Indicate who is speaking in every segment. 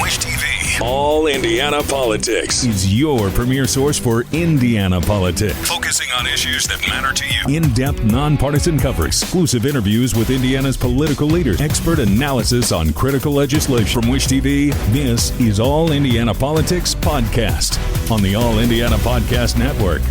Speaker 1: Wish TV. All Indiana Politics
Speaker 2: is your premier source for Indiana politics.
Speaker 1: Focusing on issues that matter to you.
Speaker 2: In-depth, nonpartisan coverage, exclusive interviews with Indiana's political leaders, expert analysis on critical legislation. From Wish TV, this is All Indiana Politics Podcast on the All Indiana Podcast Network.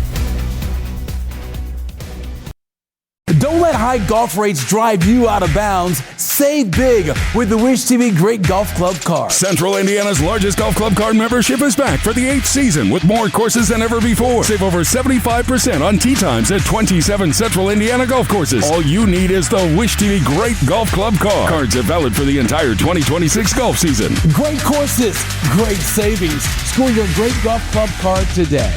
Speaker 3: Don't let high golf rates drive you out of bounds. Save big with the Wish TV Great Golf Club card.
Speaker 1: Central Indiana's largest golf club card membership is back for the 8th season with more courses than ever before. Save over 75% on tee times at 27 Central Indiana golf courses. All you need is the Wish TV Great Golf Club card. Cards are valid for the entire 2026 golf season.
Speaker 3: Great courses, great savings. Score your Great Golf Club card today.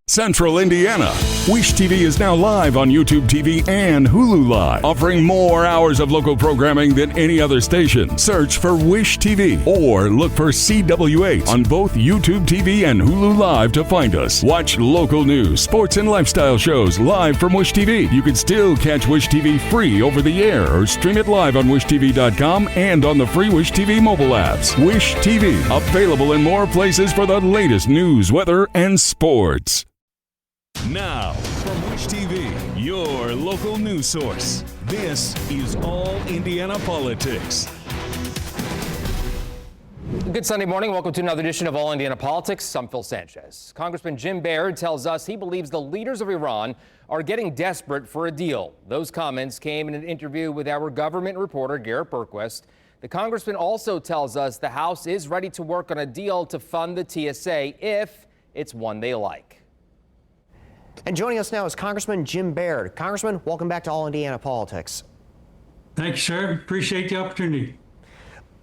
Speaker 1: Central Indiana. Wish TV is now live on YouTube TV and Hulu Live, offering more hours of local programming than any other station. Search for Wish TV or look for CW8 on both YouTube TV and Hulu Live to find us. Watch local news, sports, and lifestyle shows live from Wish TV. You can still catch Wish TV free over the air or stream it live on wishtv.com and on the free Wish TV mobile apps. Wish TV, available in more places for the latest news, weather, and sports.
Speaker 2: Now, from Wish TV, your local news source. This is All Indiana Politics.
Speaker 4: Good Sunday morning. Welcome to another edition of All Indiana Politics. I'm Phil Sanchez. Congressman Jim Baird tells us he believes the leaders of Iran are getting desperate for a deal. Those comments came in an interview with our government reporter, Garrett Berquist. The congressman also tells us the House is ready to work on a deal to fund the TSA if it's one they like.
Speaker 5: And joining us now is Congressman Jim Baird. Congressman, welcome back to All Indiana Politics.
Speaker 6: Thank you, sir. Appreciate the opportunity.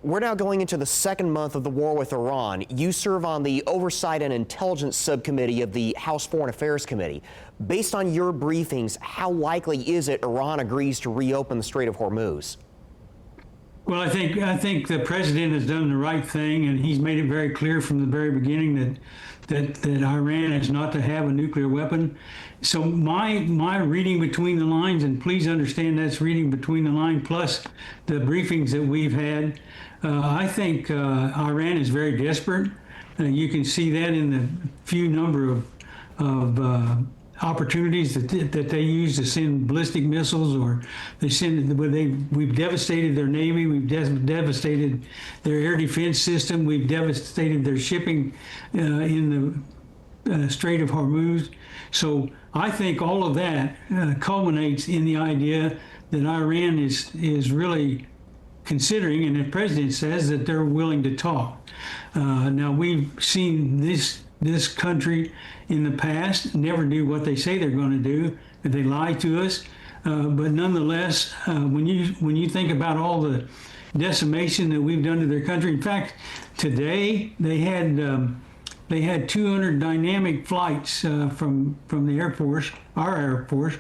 Speaker 5: We're now going into the second month of the war with Iran. You serve on the Oversight and Intelligence Subcommittee of the House Foreign Affairs Committee. Based on your briefings, how likely is it Iran agrees to reopen the Strait of Hormuz?
Speaker 6: Well, I think the president has done the right thing, and he's made it very clear from the very beginning that Iran is not to have a nuclear weapon. So my reading between the lines, and please understand that's reading between the line plus the briefings that we've had, I think Iran is very desperate. You can see that in the few number of opportunities that they use to send ballistic missiles, or we've devastated their Navy, we've devastated their air defense system, we've devastated their shipping in the Strait of Hormuz. So I think all of that culminates in the idea that Iran is really considering, and the president says that they're willing to talk. Now we've seen this country in the past never do what they say they're going to do. They lie to us. But nonetheless, when you think about all the decimation that we've done to their country, in fact, today they had 200 dynamic flights from the Air Force, our Air Force,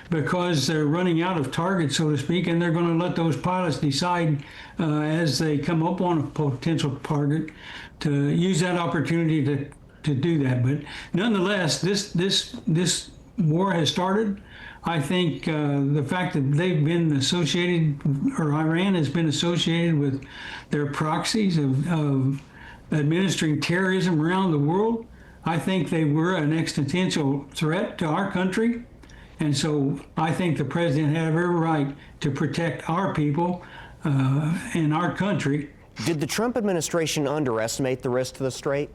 Speaker 6: because they're running out of targets, so to speak, and they're going to let those pilots decide as they come up on a potential target to use that opportunity to do that. But nonetheless, this war has started. I think the fact that they've been associated, or Iran has been associated with their proxies of administering terrorism around the world, I think they were an existential threat to our country. And so I think the president had every right to protect our people and our country.
Speaker 5: Did the Trump administration underestimate the risk to the strait?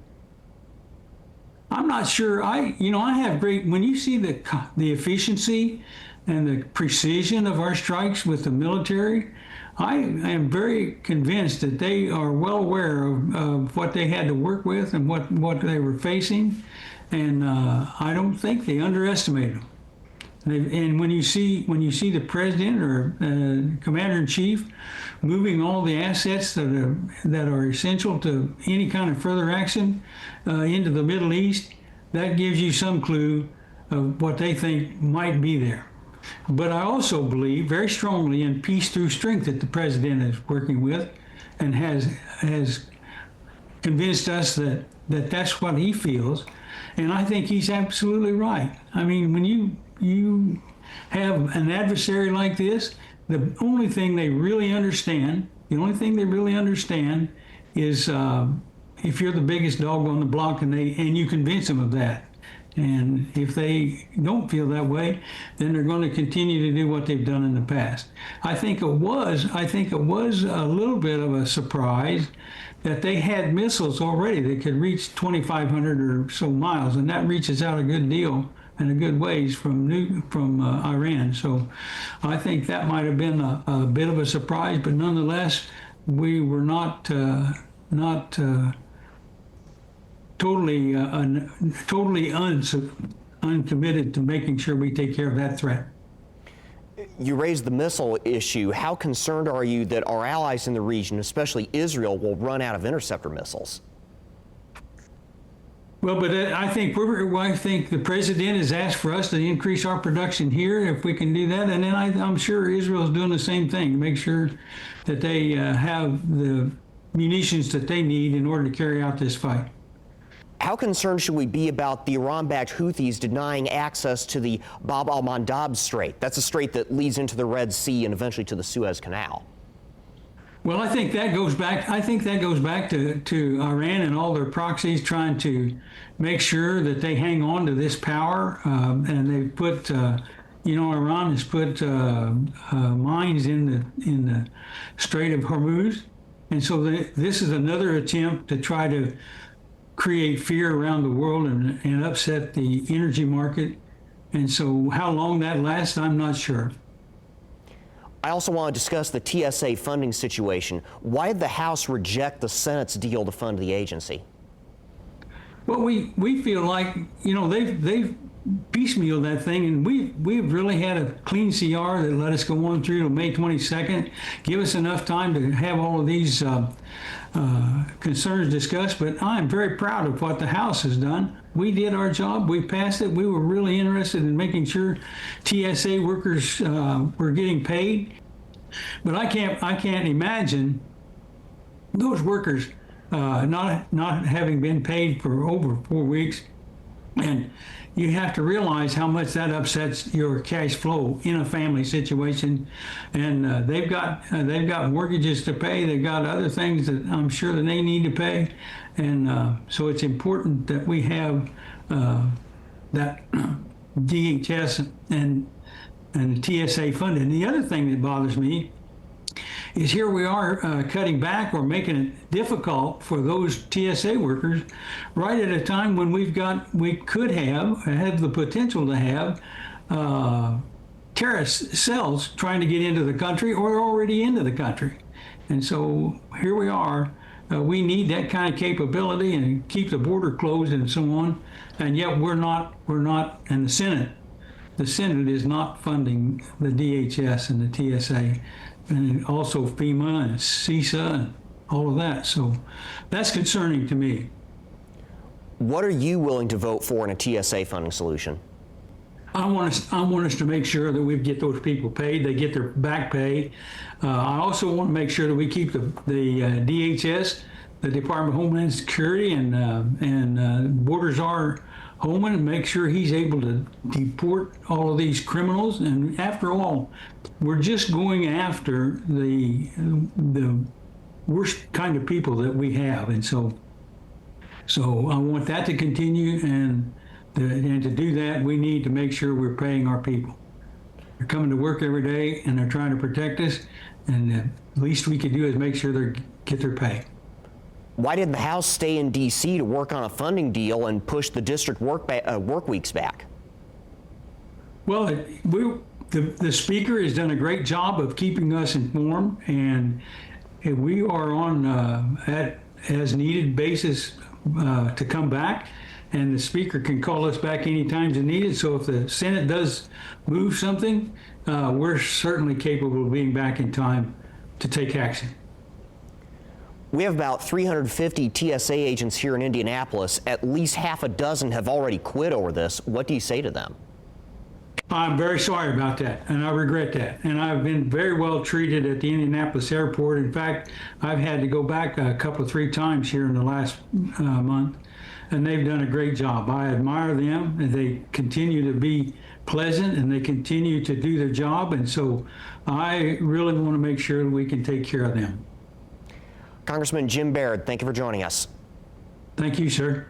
Speaker 6: I'm not sure. I have great, when you see the efficiency and the precision of our strikes with the military, I am very convinced that they are well aware of what they had to work with and what they were facing, and I don't think they underestimated them. And when you see the president or commander-in-chief moving all the assets that are essential to any kind of further action into the Middle East, that gives you some clue of what they think might be there. But I also believe very strongly in peace through strength that the president is working with, and has convinced us that that's what he feels, and I think he's absolutely right. I mean, when you have an adversary like this the only thing they really understand, is if you're the biggest dog on the block and you convince them of that. And if they don't feel that way, then they're going to continue to do what they've done in the past. I think it was a little bit of a surprise that they had missiles already that could reach 2,500 or so miles, and that reaches out a good deal and a good ways from Iran. So I think that might have been a bit of a surprise, but nonetheless, we were not totally uncommitted to making sure we take care of that threat.
Speaker 5: You raised the missile issue. How concerned are you that our allies in the region, especially Israel, will run out of interceptor missiles?
Speaker 6: Well, but I think the president has asked for us to increase our production here if we can do that, and then I'm sure Israel's doing the same thing to make sure that they have the munitions that they need in order to carry out this fight.
Speaker 5: How concerned should we be about the Iran-backed Houthis denying access to the Bab al-Mandab Strait? That's a strait that leads into the Red Sea and eventually to the Suez Canal.
Speaker 6: Well, I think that goes back to Iran and all their proxies trying to make sure that they hang on to this power, and they put, Iran has put mines in the Strait of Hormuz, and so this is another attempt to try to create fear around the world and upset the energy market. And so how long that lasts, I'm not sure.
Speaker 5: I also want to discuss the TSA funding situation. Why did the House reject the Senate's deal to fund the agency?
Speaker 6: Well, we feel like, they've piecemealed that thing, and we've really had a clean CR that let us go on through to May 22nd, give us enough time to have all of these concerns discussed. But I'm very proud of what the House has done. We did our job. We passed it. We were really interested in making sure TSA workers were getting paid. But I can't imagine those workers not having been paid for over 4 weeks. And you have to realize how much that upsets your cash flow in a family situation. And they've got mortgages to pay. They've got other things that I'm sure that they need to pay. And so it's important that we have that DHS and TSA funded. And the other thing that bothers me is here we are cutting back or making it difficult for those TSA workers right at a time when we could have the potential to have terrorist cells trying to get into the country or already into the country. And so here we are. We need that kind of capability and keep the border closed and so on. And yet we're not, and the Senate is not funding the DHS and the TSA. And also FEMA and CISA and all of that. So that's concerning to me.
Speaker 5: What are you willing to vote for in a TSA funding solution?
Speaker 6: I want us to make sure that we get those people paid, they get their back pay. I also want to make sure that we keep the DHS, the Department of Homeland Security, and Borders are Homan, and make sure he's able to deport all of these criminals. And after all, we're just going after the worst kind of people that we have. And so I want that to continue, and to do that, we need to make sure we're paying our people. They're coming to work every day, and they're trying to protect us, and the least we could do is make sure they get their pay.
Speaker 5: Why didn't the House stay in D.C. to work on a funding deal and push the district work weeks back?
Speaker 6: Well, the Speaker has done a great job of keeping us informed, and we are on at as needed basis to come back, and the Speaker can call us back anytime as needed. So if the Senate does move something, we're certainly capable of being back in time to take action.
Speaker 5: We have about 350 TSA agents here in Indianapolis. At least half a dozen have already quit over this. What do you say to them?
Speaker 6: I'm very sorry about that, and I regret that. And I've been very well treated at the Indianapolis airport. In fact, I've had to go back a couple of 3 times here in the last month, and they've done a great job. I admire them, and they continue to be pleasant and they continue to do their job. And so I really want to make sure that we can take care of them.
Speaker 5: Congressman Jim Baird, thank you for joining us.
Speaker 6: Thank you, sir.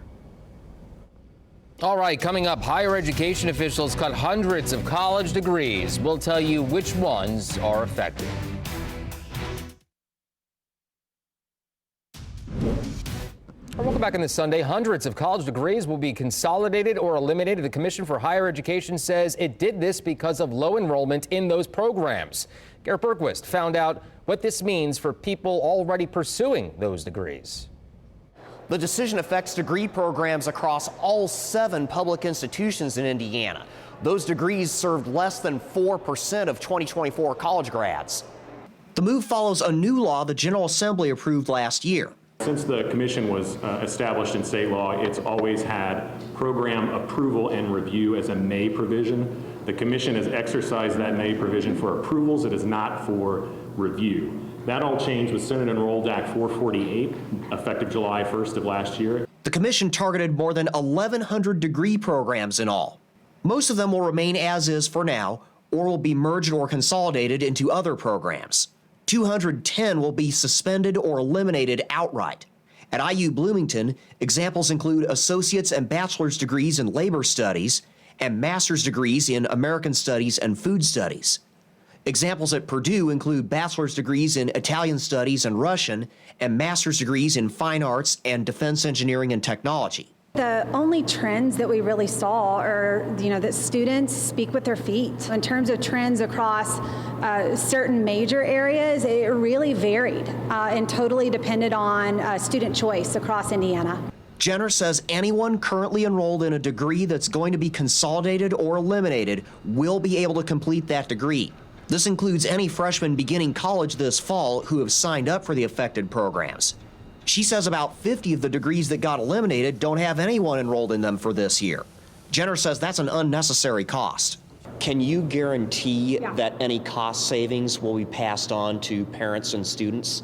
Speaker 4: All right, coming up, higher education officials cut hundreds of college degrees. We'll tell you which ones are affected. Welcome back on this Sunday. Hundreds of college degrees will be consolidated or eliminated. The Commission for Higher Education says it did this because of low enrollment in those programs. Garrett Bergquist found out what this means for people already pursuing those degrees.
Speaker 5: The decision affects degree programs across all 7 public institutions in Indiana. Those degrees served less than 4% of 2024 college grads. The move follows a new law the General Assembly approved last year.
Speaker 7: Since the commission was established in state law, it's always had program approval and review as a may provision. The commission has exercised that may provision for approvals. It is not for review. That all changed with Senate Enrolled Act 448, effective July 1st of last year.
Speaker 5: The commission targeted more than 1,100 degree programs in all. Most of them will remain as is for now, or will be merged or consolidated into other programs. 210 will be suspended or eliminated outright. At IU Bloomington, examples include associate's and bachelor's degrees in labor studies and master's degrees in American studies and food studies. Examples at Purdue include bachelor's degrees in Italian studies and Russian, and master's degrees in fine arts and defense engineering and technology.
Speaker 8: The only trends that we really saw are, that students speak with their feet. In terms of trends across certain major areas, it really varied and totally depended on student choice across Indiana.
Speaker 5: Jenner says anyone currently enrolled in a degree that's going to be consolidated or eliminated will be able to complete that degree. This includes any freshmen beginning college this fall who have signed up for the affected programs. She says about 50 of the degrees that got eliminated don't have anyone enrolled in them for this year. Jenner says that's an unnecessary cost. Can you guarantee that any cost savings will be passed on to parents and students?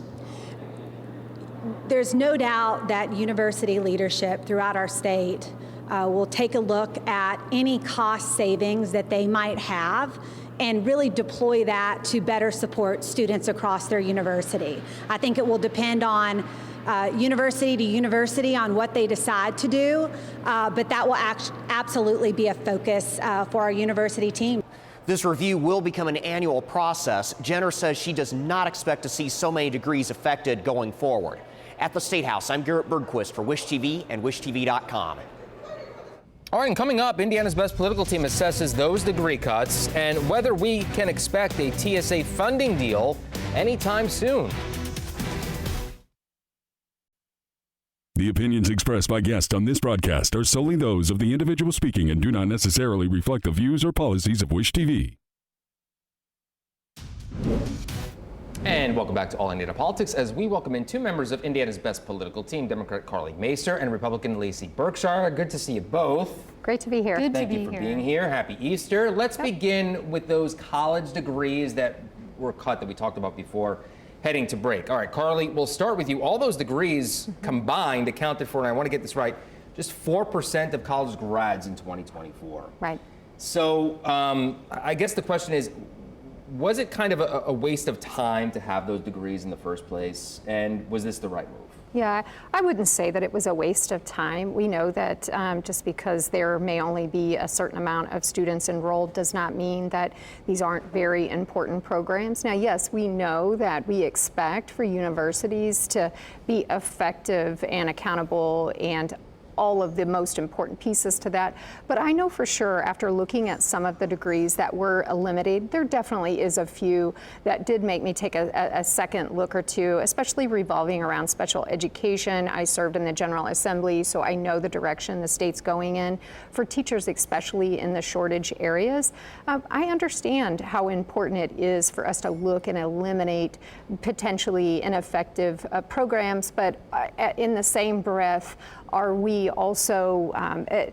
Speaker 8: There's no doubt that university leadership throughout our state will take a look at any cost savings that they might have and really deploy that to better support students across their university. I think it will depend on university to university on what they decide to do, but that will absolutely be a focus for our university team.
Speaker 5: This review will become an annual process. Jenner says she does not expect to see so many degrees affected going forward. At the State House, I'm Garrett Bergquist for Wish TV and WishTV.com.
Speaker 4: All right, and coming up, Indiana's best political team assesses those degree cuts and whether we can expect a TSA funding deal anytime soon.
Speaker 1: The opinions expressed by guests on this broadcast are solely those of the individual speaking and do not necessarily reflect the views or policies of Wish TV.
Speaker 4: And welcome back to All Indiana Politics as we welcome in 2 members of Indiana's best political team, Democrat Carly Macer and Republican Lacey Berkshire. Good to see you both.
Speaker 9: Great to be here.
Speaker 4: Thank you for being here. Happy Easter. Let's begin with those college degrees that were cut that we talked about before heading to break. All right, Carly, we'll start with you. All those degrees combined accounted for, and I want to get this right, just 4% of college grads in 2024.
Speaker 9: Right.
Speaker 4: So I guess the question is, was it kind of a waste of time to have those degrees in the first place? And was this the right move?
Speaker 9: Yeah, I wouldn't say that it was a waste of time. We know that just because there may only be a certain amount of students enrolled does not mean that these aren't very important programs. Now, yes, we know that we expect for universities to be effective and accountable and all of the most important pieces to that. But I know for sure after looking at some of the degrees that were eliminated, there definitely is a few that did make me take a second look or two, especially revolving around special education. I served in the General Assembly, so I know the direction the state's going in for teachers, especially in the shortage areas. I understand how important it is for us to look and eliminate potentially ineffective programs, but in the same breath, are we also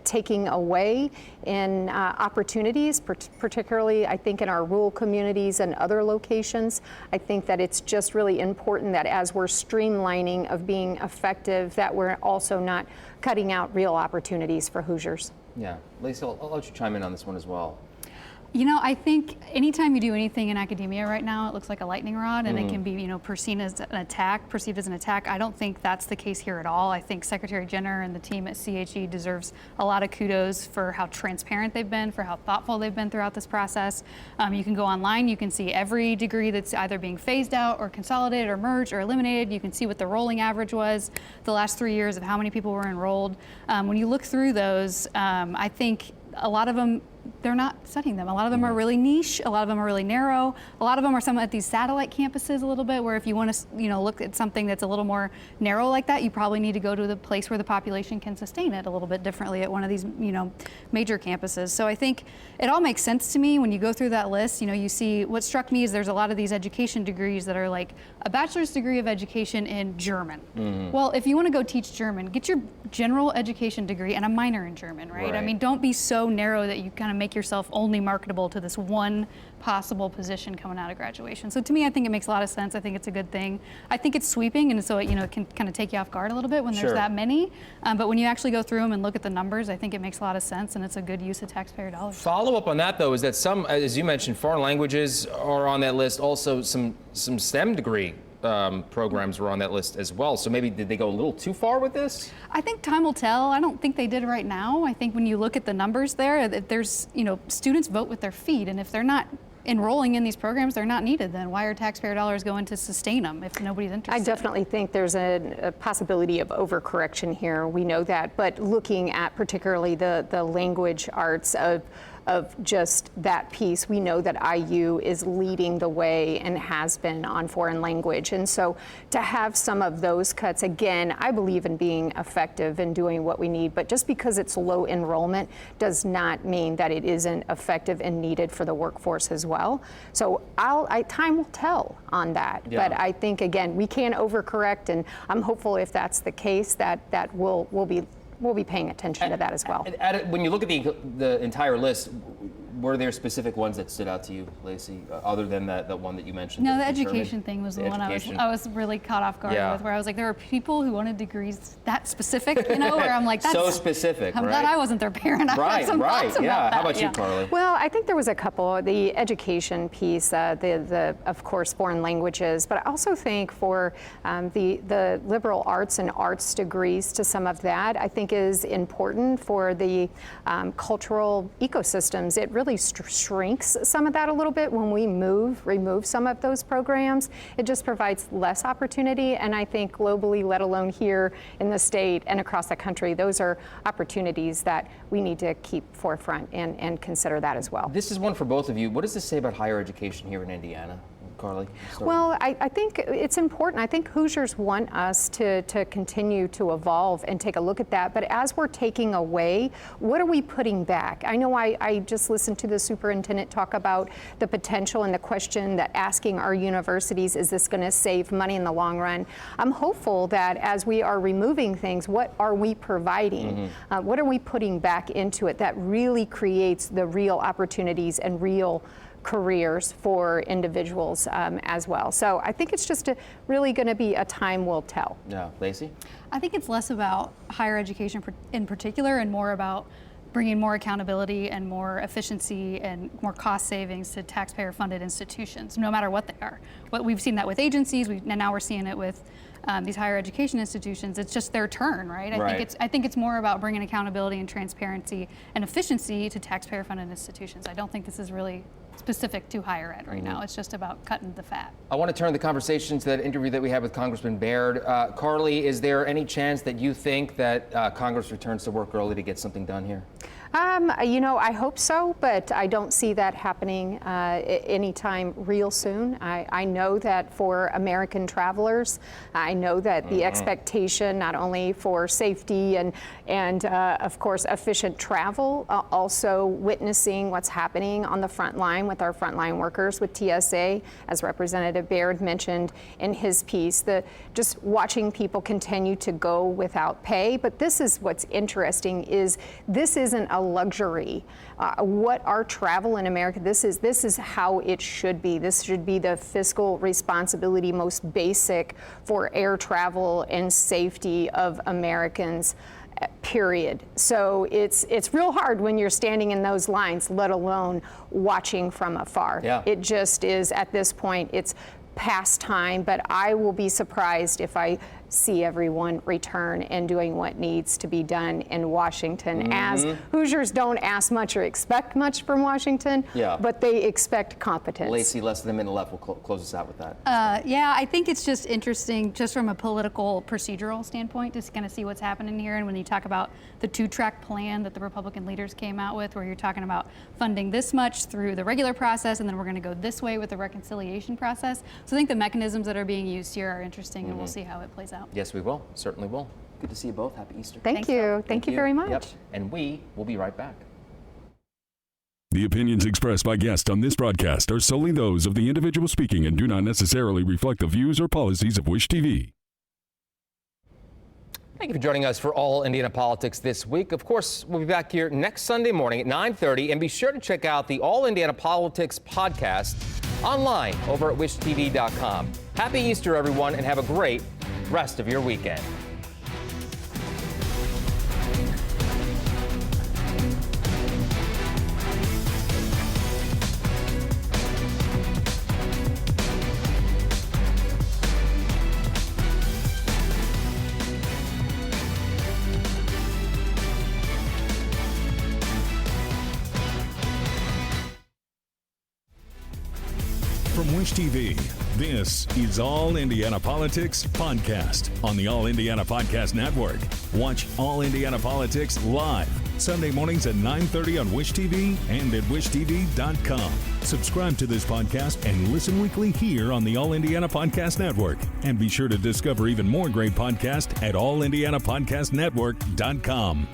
Speaker 9: taking away in opportunities, particularly I think in our rural communities and other locations? I think that it's just really important that as we're streamlining of being effective, that we're also not cutting out real opportunities for Hoosiers.
Speaker 4: Yeah, Lacey, I'll let you chime in on this one as well.
Speaker 10: You know, I think anytime you do anything in academia right now, it looks like a lightning rod, and it can be, you know, perceived as an attack. I don't think that's the case here at all. I think Secretary Jenner and the team at CHE deserves a lot of kudos for how transparent they've been, for how thoughtful they've been throughout this process. You can go online, you can see every degree that's either being phased out or consolidated or merged or eliminated. You can see what the rolling average was the last 3 years of how many people were enrolled. When you look through those, I think a lot of them, they're not studying them. A lot of them are really niche. A lot of them are really narrow. A lot of them are some at these satellite campuses a little bit, where if you want to, you know, look at something that's a little more narrow like that, you probably need to go to the place where the population can sustain it a little bit differently at one of these, you know, major campuses. So I think it all makes sense to me when you go through that list. You know, you see what struck me is there's a lot of these education degrees that are like a bachelor's degree of education in German. Well, if you want to go teach German, get your general education degree and a minor in German, right? I mean, don't be so narrow that you kind of make yourself only marketable to this one possible position coming out of graduation. So to me, I think it makes a lot of sense. I think it's a good thing. I think it's sweeping, and so it, you know, it can kind of take you off guard a little bit when there's that many. But when you actually go through them and look at the numbers, I think it makes a lot of sense, and it's a good use of taxpayer dollars.
Speaker 4: Follow up on that, though, is that some, as you mentioned, foreign languages are on that list. Also, some STEM degree programs were on that list as well. So maybe did they go a little too far with this?
Speaker 10: I think time will tell. I don't think they did right now. I think when you look at the numbers there, if there's, you know, students vote with their feet, and if they're not enrolling in these programs, they're not needed, then why are taxpayer dollars going to sustain them if nobody's interested?
Speaker 9: I definitely think there's a possibility of overcorrection here. We know that, but looking at particularly the language arts of just that piece, we know that IU is leading the way and has been on foreign language. And so to have some of those cuts, again, I believe in being effective and doing what we need, but just because it's low enrollment does not mean that it isn't effective and needed for the workforce as well. So time will tell on that. But I think, again, we can overcorrect, and I'm hopeful if that's the case that we'll be paying attention to that as well.
Speaker 4: When you look at the entire list, were there specific ones that stood out to you, Lacey, other than that one that you mentioned?
Speaker 10: No, the education thing was the one I was really caught off guard with, where I was like, there are people who wanted degrees that specific, you know, where I'm like, that's
Speaker 4: so specific.
Speaker 10: I'm glad I wasn't their parent. I had some thoughts about that.
Speaker 4: How about you, Carly?
Speaker 9: Well, I think there was a couple. The education piece, the of course foreign languages, but I also think for the liberal arts and arts degrees, to some of that, I think is important for the cultural ecosystems. It really shrinks some of that a little bit when we remove some of those programs. It just provides less opportunity, and I think globally, let alone here in the state and across the country, those are opportunities that we need to keep forefront and consider that as well.
Speaker 4: This is one for both of you. What does this say about higher education here in Indiana? Carly?
Speaker 9: Well, I think it's important. I think Hoosiers want us to continue to evolve and take a look at that. But as we're taking away, what are we putting back? I know I just listened to the superintendent talk about the potential and the question that asking our universities, is this going to save money in the long run? I'm hopeful that as we are removing things, what are we providing? What are we putting back into it that really creates the real opportunities and real careers for individuals as well. So I think it's just really going to be a time will tell.
Speaker 4: Yeah, Lacey?
Speaker 10: I think it's less about higher education in particular and more about bringing more accountability and more efficiency and more cost savings to taxpayer-funded institutions, no matter what they are. We've seen that with agencies, and now we're seeing it with these higher education institutions. It's just their turn, right? I think it's more about bringing accountability and transparency and efficiency to taxpayer-funded institutions. I don't think this is really specific to higher ed right now. It's just about cutting the fat. I
Speaker 4: want to turn the conversation to that interview that we had with Congressman Baird. Carly, is there any chance that you think that Congress returns to work early to get something done here?
Speaker 9: You know, I hope so, but I don't see that happening anytime real soon. I know that for American travelers, I know that the expectation not only for safety and of course efficient travel, also witnessing what's happening on the front line with our frontline workers with TSA, as Representative Baird mentioned in his piece, just watching people continue to go without pay. But this is what's interesting, is this isn't a luxury. What our travel in America, this is how it should be. This should be the fiscal responsibility, most basic for air travel and safety of Americans. period. So it's real hard when you're standing in those lines, let alone watching from afar.
Speaker 4: Yeah.
Speaker 9: It just is, at this point, it's past time, but I will be surprised if I see everyone return and doing what needs to be done in Washington, as Hoosiers don't ask much or expect much from Washington, but they expect competence.
Speaker 4: Lacey, less than a minute left. We'll close us out with that.
Speaker 10: Yeah, I think it's just interesting, just from a political procedural standpoint, to kind of see what's happening here. And when you talk about the two-track plan that the Republican leaders came out with, where you're talking about funding this much through the regular process, and then we're going to go this way with the reconciliation process. So I think the mechanisms that are being used here are interesting, and we'll see how it plays out.
Speaker 4: Yes, we will. Certainly will. Good to see you both. Happy Easter.
Speaker 9: Thank you. Thank you very much.
Speaker 4: Yep. And we will be right back.
Speaker 1: The opinions expressed by guests on this broadcast are solely those of the individual speaking and do not necessarily reflect the views or policies of Wish TV.
Speaker 4: Thank you for joining us for All Indiana Politics this week. Of course, we'll be back here next Sunday morning at 9:30, and be sure to check out the All Indiana Politics podcast online over at wishtv.com. Happy Easter, everyone, and have a great rest of your weekend.
Speaker 2: From Wish TV, this is All Indiana Politics Podcast on the All Indiana Podcast Network. Watch All Indiana Politics live Sunday mornings at 9:30 on Wish TV and at wishtv.com. Subscribe to this podcast and listen weekly here on the All Indiana Podcast Network. And be sure to discover even more great podcasts at allindianapodcastnetwork.com.